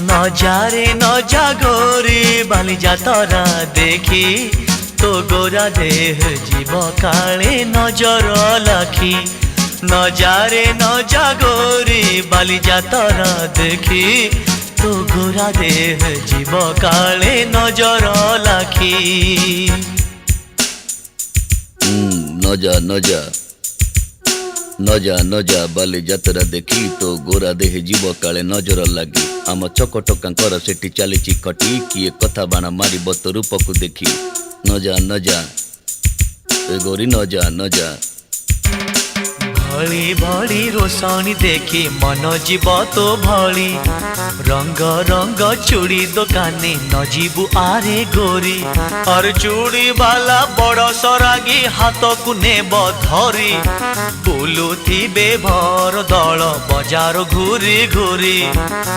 নজারে নজা গোরি বালি যাতরা দেখি তো গোরা দেহ জীব কালে নজর লাখি নজারে নজা গোরি বালি যাতরা দেখি তো গোরা দেহ জীব কালে নজর লাখি নজা নজা নজা নজা বালি যাত্ରା দেখি তো গোরা দেহে জীବ କାଳେ ନଜର ଲାଗି ଆମ ଚକଟକାଙ୍କର ସେଠି ଚାଲିଛି ଖଟି କିଏ କଥା ବାଣ ମାରିବ ତୋ ରୂପକୁ ଦେଖି ନଜା ନଜା ଏ ଗୋରି ନଜା ନଜା भली भली रोशनी देखी मन जीव तो भली रंग रंग चूड़ी दुकानी न जीवु आरे गोरी और चूड़ी वाला बड़ सरागी हाथ को नेब धरी बुलुथिबे भर दल बजार घूरी घूरी